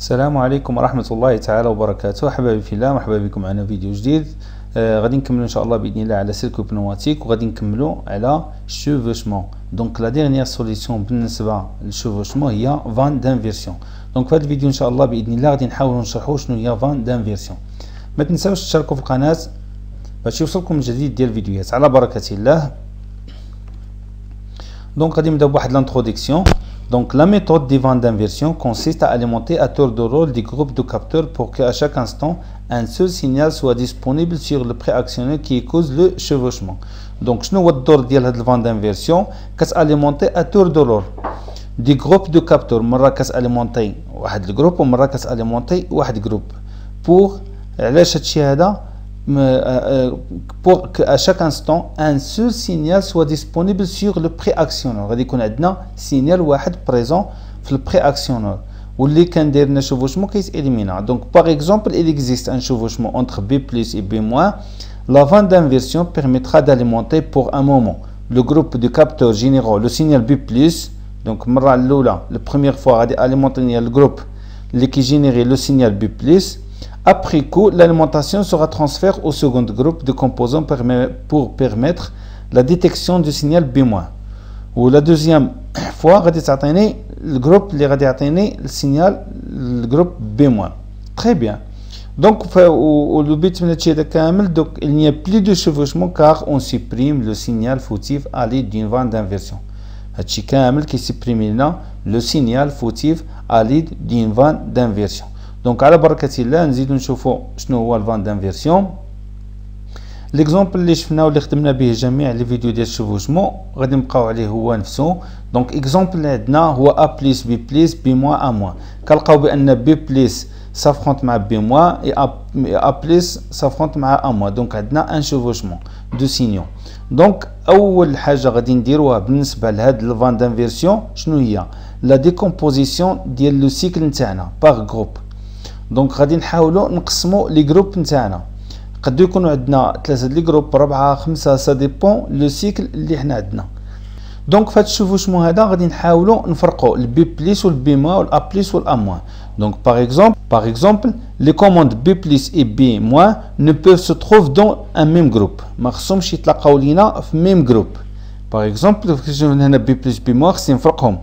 السلام عليكم ورحمة الله تعالى وبركاته. حبايبي في الله، مرحبا بكم معنا فيديو جديد. غادي نكملوا ان شاء الله باذن الله على سيركو بنوماتيك، وغادي نكملوا على الشوفوشمون. دونك لا ديرنيير سوليسيون بالنسبه للشوفوشمون هي فان دانفيرسيون. دونك في هذا الفيديو ان شاء الله باذن الله غادي نحاولوا نشرحوا شنو هي فان دانفيرسيون. ما تنساوش تشتركوا في القناه باش يوصلكم الجديد ديال الفيديوهات على بركه الله. دونك غادي نبداو بواحد لانتروداكسيون. Donc la méthode des vannes d'inversion consiste à alimenter à tour de rôle des groupes de capteurs pour qu'à chaque instant un seul signal soit disponible sur le préactionneur qui cause le chevauchement. Donc شنو هو الدور ديال هاد الفان دانفيرسيون؟ كتاليمونتي à tour de rôle des groupes de capteurs. مرة كتاليمونتي واحد الجروب ومرة كتاليمونتي واحد جروب. pour علاش هادشي هذا؟ pour qu'à chaque instant un seul signal soit disponible sur le préactionneur. غادي يكون عندنا سينيال واحد بريزون في البريactionneur واللي كندير لنا chevauchement كيتاليمينا. Donc par exemple il existe un chevauchement entre B+ et B-. La vanne d'inversion permettra d'alimenter pour un moment le groupe de capteurs généraux le signal B+. Donc المرة الأولى la première fois غادي alimenter le groupe اللي كيجينيري le signal B+. Après coup, l'alimentation sera transférée au second groupe de composants pour permettre la détection du signal B-. Ou la deuxième fois, le groupe le signal le groupe B-. Très bien. Donc, il n'y a plus de chevauchement car on supprime le signal fautif à l'aide d'une vanne d'inversion. qui supprime le signal fautif à l'aide d'une vanne d'inversion. دونك على بركة الله نزيدو نشوفو شنو هو الفان دانفيرسيون. ليكزومبل اللي شفناه واللي خدمنا به جميع لي فيديو ديال الشوفوشمون غادي نبقاو عليه هو نفسه. دونك اكزومبل اللي عندنا هو ا بليس بي بليس بي موان ا موان. كنلقاو بان بي بليس سافرونت مع بي موان اي ا بليس سافرونت مع ا موان. دونك عندنا ان شوفوشمون دو سينيون. دونك اول حاجه غادي نديروها بالنسبه لهاد الفان دانفيرسيون شنو هي؟ لا ديكومبوزيسيون ديال لو سيكل نتاعنا باغ جروب. دونك غادي نحاولوا نقسموا لي جروب نتاعنا. قدو يكونوا عندنا 3 لي جروب 4 5 سا ديبون لو سيكل اللي حنا عندنا. دونك فهاد الشوفوشمون هذا غادي نحاولوا نفرقوا البي بليس والبي موان والا بليس والا موان. دونك par exemple les commandes B+ et B- ne peuvent se trouver dans un même groupe. ما خصهمش يتلاقاو لينا في ميم جروب. par exemple هنا B+ B- خصني نفرقهم.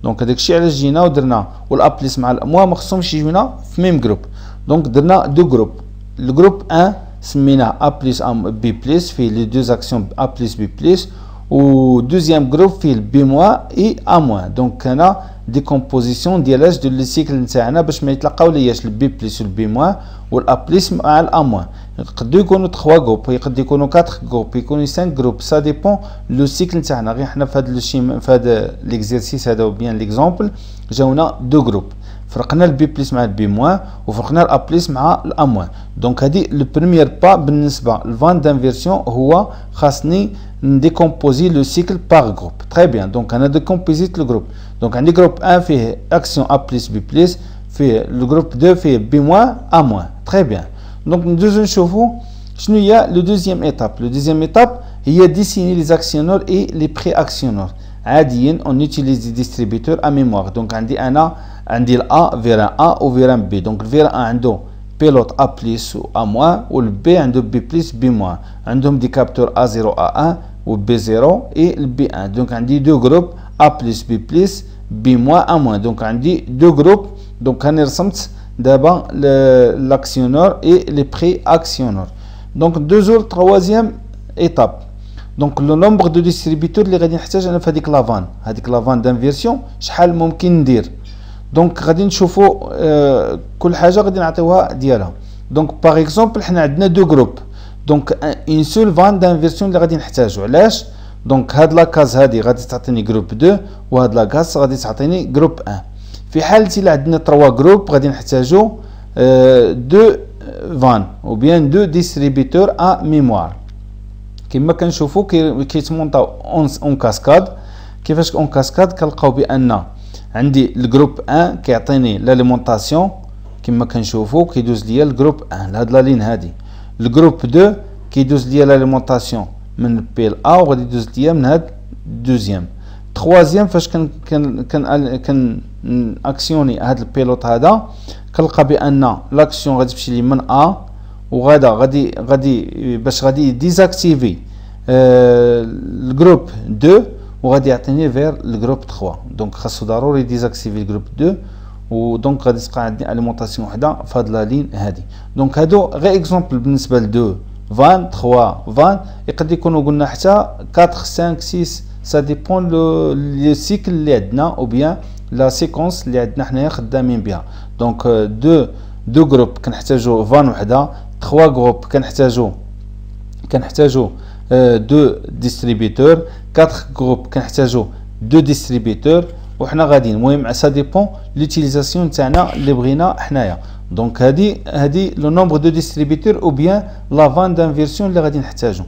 دونك هذاك الشيء علاش جينا ودرنا والأ بليس مع الأموا ما خصهمش يجيونا في ميم جروب. دونك درنا دو جروب. الجروب 1 سميناه أ بليس بي بليس فيه لي دو اكسيون أ بليس بي بليس، و دوزيام جروب فيه البي موان اي أ موان. دونك كان ديكومبوزيسيون ديالاش دو لي سيكل نتاعنا باش ما يتلاقاو لياش البي بليس والبي موان والأ بليس مع الأ موان. يقدروا يكونوا 3 جروب، يقدر يكونوا 4 جروب، يكونوا 5 جروب، سا ديبون لو سيكل نتاعنا. غير حنا في هذا الشيء في هذا ليكزيرسيس هذا بيان ليكزومبل جاونا دو جروب، فرقنا البي بليس مع البي موان وفرقنا الأ بليس مع الأ موان. دونك هذه لو بريمير با بالنسبه للفان دانفيرسيون هو خاصني نديكومبوزي لو سيكل باغ جروب. تري بيان. دونك انا ديكومبوزيت لو جروب. دونك عندي جروب 1 فيه اكسيون أ بليس بي بليس، فيه لو جروب 2 فيه بي موان أ موان. تري بيان. دونك ندوزو نشوفو شنو هي لو دوزيام ايتاب. لو دوزيام ايتاب هي ديسيني لي اكسيونور اي لي بري اكسيونور. عاديا اون يوتيليز دي ديستريبيتور ا ميموار. دونك عندي الأ فيران أ و فيران بي. دونك الفيران أ عنده بيلوت أ بليس و أ موان، والبي عنده بي بليس بي موان. عندهم دي كابتور أ 0 أ 1 و بي 0 اي البي 1. دونك عندي دو جروب أ بليس بي بليس بي موان أ موان. دونك عندي دو جروب. دونك راني رسمت دابا l'axionnaire et les pré-actionneurs. Donc troisième étape. Donc le nombre de distributeurs اللي غادي نحتاج انا في هذيك لافان دانفيرسيون شحال ممكن ندير. دونك غادي نشوفوا كل حاجه غادي نعطيوها ديالها. دونك باغ اكزومبل حنا عندنا دو جروب. دونك اون سول فان دانفيرسيون اللي غادي نحتاجو. علاش؟ دونك هاد لاكاز هادي غادي تعطيني جروب 2 وهاد لاكاز غادي تعطيني جروب 1. في حالة إلا عندنا 3 جروب غادي نحتاجو 2 فان و بيان 2 ديستريبيتور ا ميموار. كما كنشوفو كيتمونطاو اون كاسكاد. كيفاش اون كاسكاد؟ كنلقاو بان عندي الجروب 1 كيعطيني لاليمونطاسيون كما كنشوفو كيدوز ليا الجروب 1 لهاد لا لين هادي. الجروب 2 كيدوز ليا لاليمونطاسيون من بي ل ا وغادي يدوز ليا من هاد دوزيام. تخوازيام فاش اكسيوني هاد البيلوت هذا كنلقى بان لاكسيون غادي تمشي لي من ا وغادا غادي باش غادي ديزاكتيفي الجروب 2 وغادي يعطيني فير الجروب 3. دونك خاصو ضروري ديزاكتيفي الجروب 2 ودونك غادي تبقى عندي اليمونطاسيون وحده في هاد لا لين هادي. دونك هادو غير اكزومبل بالنسبه ل 2 20 3 20 يقدر يكونوا قلنا حتى 4 5 6 سا ديبون لو سيكل اللي عندنا او بيان لا سيكونس اللي عندنا حنايا خدامين بها. دونك دو جروب كنحتاجو 20 وحده، 3 جروب كنحتاجو دو ديستريبيتور، 4 جروب كنحتاجو دو ديستريبيتور وحنا غاديين. المهم سا ديبون لوتيليزاسيون تاعنا اللي بغينا حنايا. دونك هادي لو نومبر دو ديستريبيتور او بيان لا فان دانفيرسيون اللي غادي نحتاجو.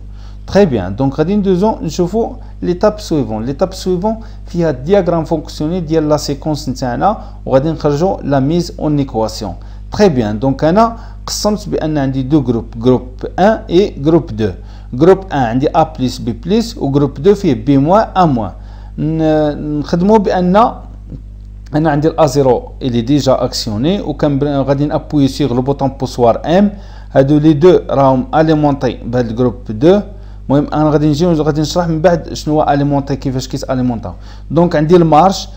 تري بيان. دونك غادي ندوزو نشوفو ليتاب سويفون. ليتاب سويفون فيها دياغرام فونكسيونيل ديال لا سيكونس نتاعنا وغادي نخرجو لا ميز اون ايكواسيون. تري بيان. دونك انا قسمت بان عندي دو جروب 1 اي جروب 2. جروب 1 عندي ا بلس بي بلس وجروب 2 فيه بي موان ا موان. نخدمو بان انا عندي الا زيرو اللي ديجا اكسيوني وكان غادي نابوي سيغ لو بوطون بوسوار ام. هادو لي دو راهم اليمونطي بهاد الجروب 2. المهم انا غادي نشرح من بعد شنو هو اليمونطي كيفاش كيتاليمونطاو. دونك عندي المارش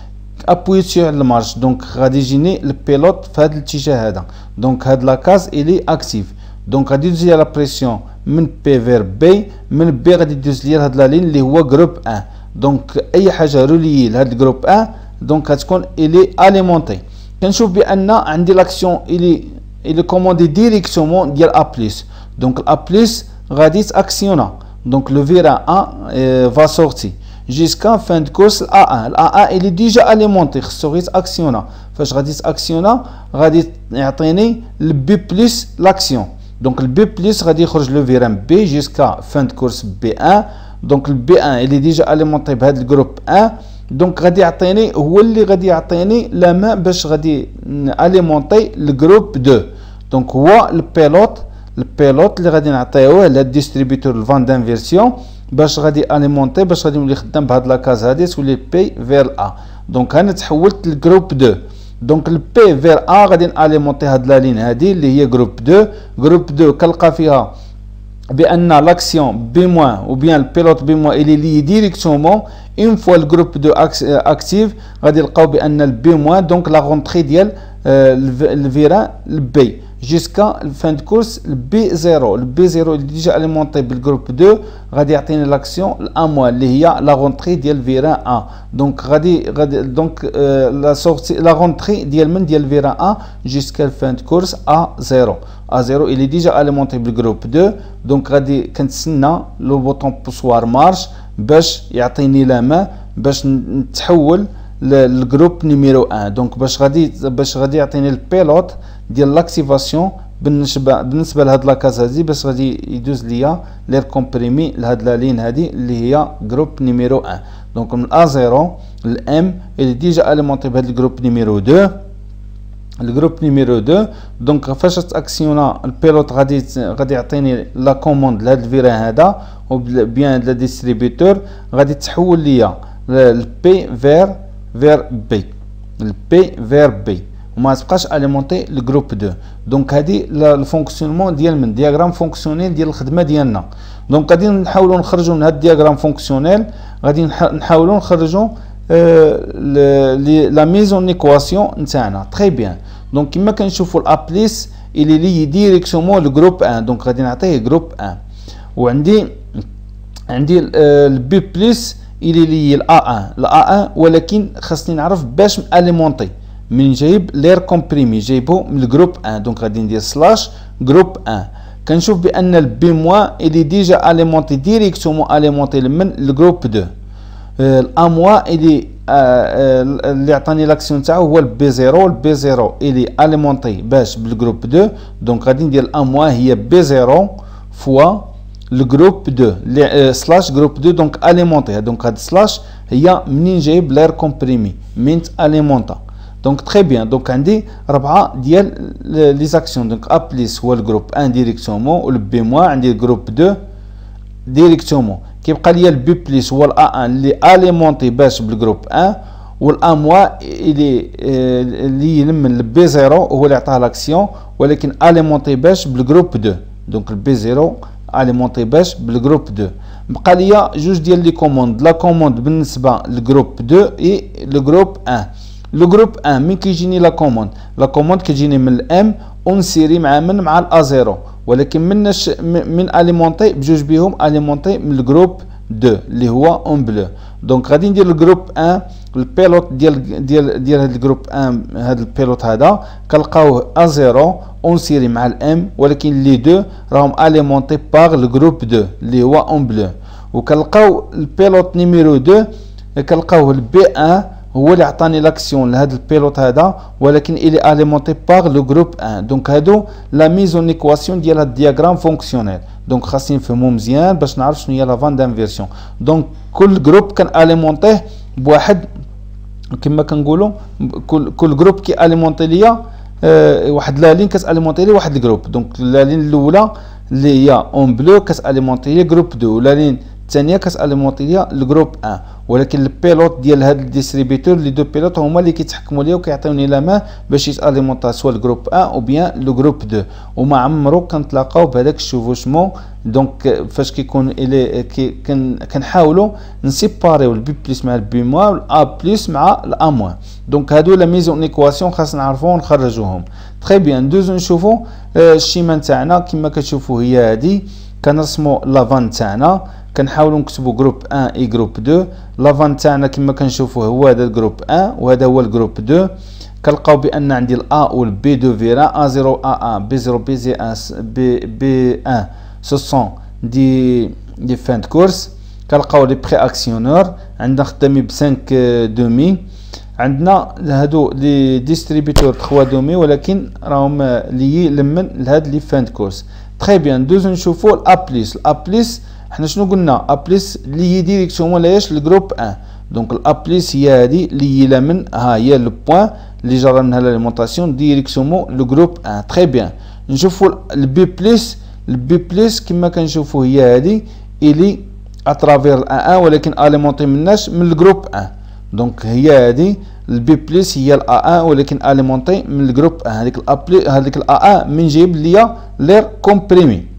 ابويت سيغ المارش دونك غادي يجيني البيلوت في هذا الاتجاه هذا. دونك هاد لاكاز الي اكتيف. دونك غادي يدوز ليا لا بريسيون من بي فير بي، من بي غادي يدوز ليا هاد لا لين اللي هو جروب 1. دونك اي حاجه رولي لهاد الجروب 1 دونك غتكون الي اليمونطي. كنشوف بان عندي لاكسيون الي كوموندي ديريكتومون ديال ا بلس. دونك ا بلس غادي تاكسيونا. دونك لو فيرا ا فا سورتي جيسكا فان دو كورس ا 1. ا 1 الي ديجا اليمونطي خصو غير تاكسيونا. فاش غادي تاكسيونا غادي يعطيني البي بلس لاكسيون. دونك البي بلس غادي يخرج لو فيران بي جيسكا فان دو كورس بي 1. دونك البي 1 اللي ديجا اليمونطي بهذا الجروب 1 دونك غادي يعطيني هو اللي غادي يعطيني لا مان باش غادي اليمونطي الجروب 2. دونك هو البيلوت اللي غادي نعطيوه للديستريبيتور الفان دانفيرسيون باش غادي اليمونطي باش غادي نولي خدام بهاد لاكاز هادي تولي بي فير ا. دونك انا تحولت للجروب 2. دونك البي فير ا غادي اليمونطي هاد لا لين هادي اللي هي جروب 2. جروب 2 كنلقى فيها بان لاكسيون بي موان او بيان البيلوت بي موان الي لي ديريكتومون اون فوا الجروب 2 اكتيف غادي نلقاو بان البي موان دونك لا غونطري ديال الفيران البي جيسكا الفان دو كورس البي 0. البي 0 اللي ديجا اليمونطي بالجروب 2 غادي يعطيني لاكسيون الان موان اللي هي لا غونطري ديال فيران ا. دونك غادي دونك لا سورتي لا غونطري ديال من ديال فيران ا جيسكا الفان دو كورس ا 0. ا 0 اللي ديجا اليمونطي بالجروب 2. دونك غادي كنتسنى لو بوطون بوسوار مارش باش يعطيني لا مان باش نتحول للجروب نيميرو 1. دونك باش غادي يعطيني البيلوت ديال لاكتيفاسيون بالنسبه لهاد لاكاز هادي باش غادي يدوز ليا لير كومبريمي لهاد لا لين هادي اللي هي جروب نيميرو 1. دونك من ا 0 لام اللي ديجا اليمونطي بهاد الجروب نيميرو 2. الجروب نيميرو 2 دونك فاش تاكسيونا البيلوت غادي يعطيني لا كوموند لهاد الفيران هذا او بيان لا ديستريبيتور غادي تحول ليا البي فير بي. البي فير بي وما تبقاش اليمونطي الجروب 2. دونك هادي الفونكسيونمون ديال من دياغرام فونكسيونيل ديال الخدمه ديالنا. دونك غادي نحاولوا نخرجوا من هاد الدياغرام فونكسيونيل غادي نحاولوا نخرجوا لا ميزون ايكواسيون نتاعنا. تري بيان. دونك كما كنشوفوا الا بلس اللي لي ديريكسيومون الجروب 1 دونك غادي نعطيه جروب 1. وعندي البي بلس اللي لي الا 1 ولكن خاصني نعرف باش اليمونطي من جايب لير كومبريمي جايبو من الجروب 1. دونك غادي ندير سلاش جروب 1. كنشوف بان البي موان اللي ديجا اليمونطي ديريكتومون اليمونطي من الجروب 2. الاموا اللي عطاني لاكسيون تاعو هو البي 0. البي 0 اللي اليمونطي باش بالجروب 2. دونك غادي ندير الاموا هي بي 0 فوا الجروب 2 سلاش جروب 2 دونك اليمونطي. دونك هاد سلاش هي منين جايب لير كومبريمي مينت اليمونطا. دونك تري بيان. دونك عندي 4 ديال لي زاكسيون. دونك ا بلس هو الجروب 1 ديريكتومون والبي موان عندي الجروب 2 ديريكتومون. كيبقى ليا البي بلس هو الا 1 اللي اليمونطي باش بالجروب 1 والان موا اللي يلم البي 0 هو اللي عطاه لاكسيون ولكن اليمونتي باش بالجروب 2. دونك البي 0 اليمونتي باش بالجروب 2. بقى ليا جوج ديال لي كوموند، لا كوموند بالنسبه للجروب 2 اي لو جروب 1. لو جروب 1 من كيجيني لا كوموند كتجيني من الام ونسيري مع الا 0 ولكن من اليمونتي بجوج بيهم اليمونتي من الجروب 2 اللي هو اون بلو. دونك غادي ندير الجروب 1 البيلوت ديال هذا الجروب 1 هذا البيلوت هذا كنلقاوه ا 0 اونسيري مع الام ولكن لي دو راهم اليمونتي باغ الجروب 2 اللي هو اون بلو. وكنلقاو البيلوت نيميرو 2 كنلقاوه البي 1 هو اللي عطاني لاكسيون لهذا البيلوت هذا ولكن الي اليمونتي باغ لو جروب 1. دونك هادو لا ميز اون ايكواسيون ديال هاد الدياغرام فونكسيونيل. دونك خاصني نفهمو مزيان باش نعرف شنو هي لا فان دانفيرسيون. دونك كل جروب كان اليمونتيه بواحد كما كنقولوا كل جروب كي اليمونتي ليا واحد لا لين كتاليمونتي لي واحد الجروب. دونك لا لين الاولى اللي هي اون بلو كتاليمونتي لي جروب 2 ولا لين الثانيه كتاليمونتي ليا الجروب 1 ولكن البيلوت ديال هاد الديستريبيتور لي دو بيلوت هما اللي كيتحكموا ليا وكيعطيوني لا مان باش يتاليمونطا سوا الجروب 1 او بيان لو جروب 2 وما عمرو كنتلاقاو بهذاك الشوفوشمون. دونك فاش كيكون كنحاولوا نسيباريو البي بلس مع البي موان والا بلس مع الا موان. دونك هادو لا ميزون ايكواسيون خاصنا نعرفوهم ونخرجوهم. تري بيان ندوزو نشوفوا الشيما نتاعنا كما كتشوفوا هي هادي. كنرسموا لافان تاعنا كنحاولوا نكتبوا جروب 1 اي جروب 2. لافان تاعنا كما كنشوفوا هو هذا الجروب 1 وهذا هو الجروب 2. كنلقاو بان عندي الا والبي 2 فيرا A0 A1 B0 B1 B1 سو سون دي فان دو كورس. كنلقاو لي بري اكسيونور عندنا خدامين ب 5 دومي. عندنا هادو لي ديستريبيتور 3 دومي ولكن راهم لي لمن لهاد لي فان دو كورس. تري بيان ندوزو نشوفوا الا بلس حنا شنو قلنا ا بلس اللي هي ديريكسيون لاش الجروب 1. دونك الا بلس هي هذه اللي هي من ها هي لو بوين اللي جرى منها لاليمونطاسيون ديريكسيون لو جروب 1. تري بيان نشوفوا البي بلس كما كنشوفوا هي هذه اللي اترافير ا 1 ولكن اليمونطي مناش من الجروب 1. دونك هي هذه البي بلس هي الا 1 ولكن اليمونطي من الجروب 1. هذيك الا 1 من جايب ليا لير كومبريمي.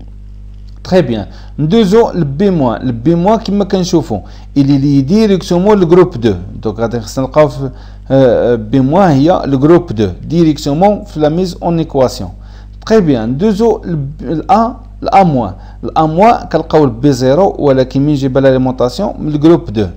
تري بيان ندوزو لبي موان كما كنشوفوا اللي ديريكسيون الجروب 2. دونك غادي خصنا نلقاو في بي موان هي الجروب 2 ديريكسيون في لا ميز اون ايكواسيون. تري بيان ندوزو الا موان كنلقاو البي 0 ولكن من جيب لاليمونطاسيون من الجروب 2.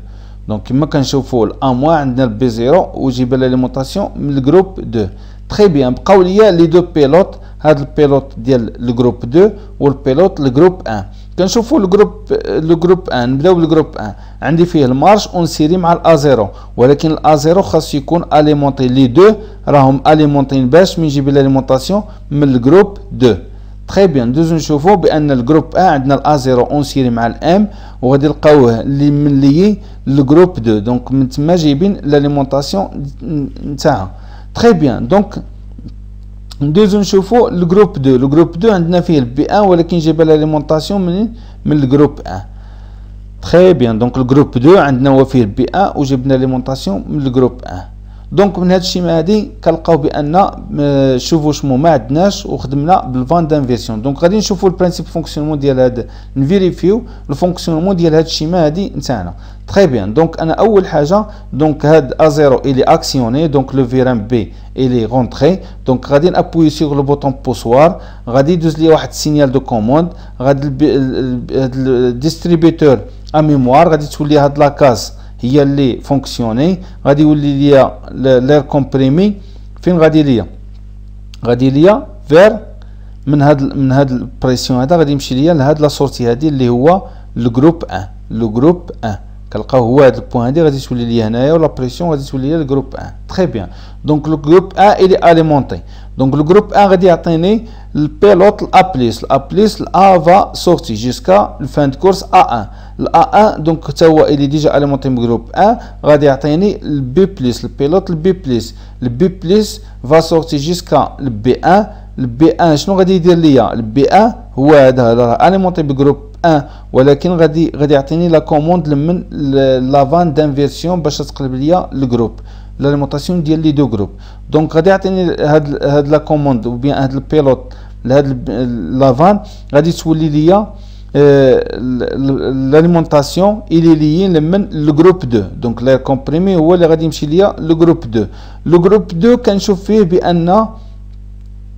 دونك كما كنشوفوا الا موان عندنا البي 0 وجيب لاليمونطاسيون من الجروب 2. تري بيان بقاو ليا لي دو بيلوت هاد البيلوت ديال الجروب 2 والبيلوت الجروب 1. كنشوفوا الجروب 1 نبداو بالجروب 1 عندي فيه المارش اونسيري مع الا 0 ولكن الا 0 خاص يكون اليمونطي لي دو راهم اليمونطين باش من نجيب لاليمونطاسيون من الجروب 2. تري بيان ندوزو نشوفوا بان الجروب 1 عندنا الا 0 اونسيري مع الام وغادي نلقاوه اللي من لي الجروب 2. دونك من تما جايبين لاليمونطاسيون نتاعها. تري بيان دونك ندوزو نشوفوا الجروب 2 عندنا فيه البي 1 ولكن جايبه لاليمونطاسيون من الجروب 1. تري بيان دونك الجروب 2 عندنا هو فيه البي 1 وجبنا لاليمونطاسيون من الجروب 1. دونك من هاد الشيما هادي كنلقاو بان شوفوشمون ما عندناش وخدمنا بالفان دانفيرسيون. دونك غادي نشوفوا البرانسيب فونكسيونمون ديال هاد نفيريفيو الفونكسيونمون ديال هاد الشيما هادي نتاعنا. تري بيان دونك انا اول حاجه دونك هاد A0 الي اكسيوني دونك لو فيران بي الي رونتري. دونك غادي نابوي سيغ لو بوطون بوسوار غادي يدوز لي واحد سينيال دو كوموند غادي هاد الديستريبيتور ا ميموار غادي تولي هاد لاكاز هي اللي فونكسيوني غادي يولي ليا لير كومبريمي فين غادي ليا فير من هاد البريسيون هذا غادي يمشي ليا لهاد لا سورتي هادي اللي هو الجروب 1 كنلقاو هو هاد البوين هادي غادي تولي ليا هنايا ولا بريسيون غادي تولي ليا الجروب 1. تري بيان دونك لو جروب 1 الي اليمونطي. دونك لو جروب 1 غادي يعطيني البيلوت الا بليس الا فا سورتي جيسكا الفان دو كورس A1. الا 1 دونك حتى هو الي ديجا اليمونطي من جروب 1 غادي يعطيني البي بليس البيلوت البي بليس فا سورتي جيسكا البي 1. البي 1 شنو غادي يدير ليا البي 1 هو هذا راه اليمونطي بجروب 1 ولكن غادي يعطيني لا كوموند من لافان دانفيرسيون باش تقلب ليا الجروب لاليمونطاسيون ديال لي دو جروب. دونك غادي يعطيني هاد لا كوموند او بيان هاد البيلوت لهاد لافان غادي تولي ليا l'alimentation il est lié le groupe 2 donc l'air comprimé هو اللي غادي يمشي ليا le groupe 2. le groupe 2 كنشوف فيه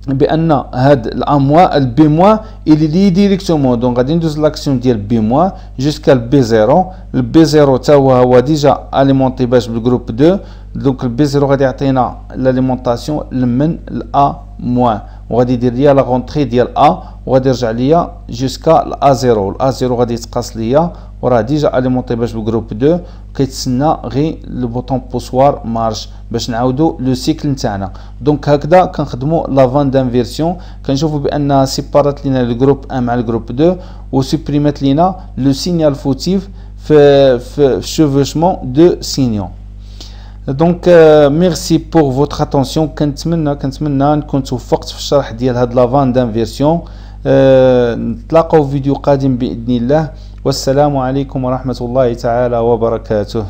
بان هاد الاموا البي موا il est lié directement donc غادي ندوز لاكسيون ديال بي موا jusqu'à البي 0. البي 0 تا هو ديجا اليمونتي باش بالجروب 2 دونك البي 0 غادي يعطينا l'alimentation من الA موان وغادي يدير ليا لا غونطري ديال A وغادي يرجع ليا جوسكا الA 0. الA 0 غادي يتقاس ليا وراه ديجا اليمونطي باش بالجروب 2 كيتسنى غير لو بوطون بوسوار مارش باش نعاودو لو سيكل نتاعنا. دونك هكذا كنخدمو لافان دانفيرسيون كنشوفو بان سيبارات لينا الجروب 1 مع الجروب 2 وسوبريمات لينا لو سينيال فوتيف في chevauchement de signaux. Donc merci pour votre attention. كنتمنى نكون توفقت في الشرح ديال هاد لافان دانفيرسيون. نتلاقاو في فيديو قادم باذن الله والسلام عليكم ورحمه الله تعالى وبركاته.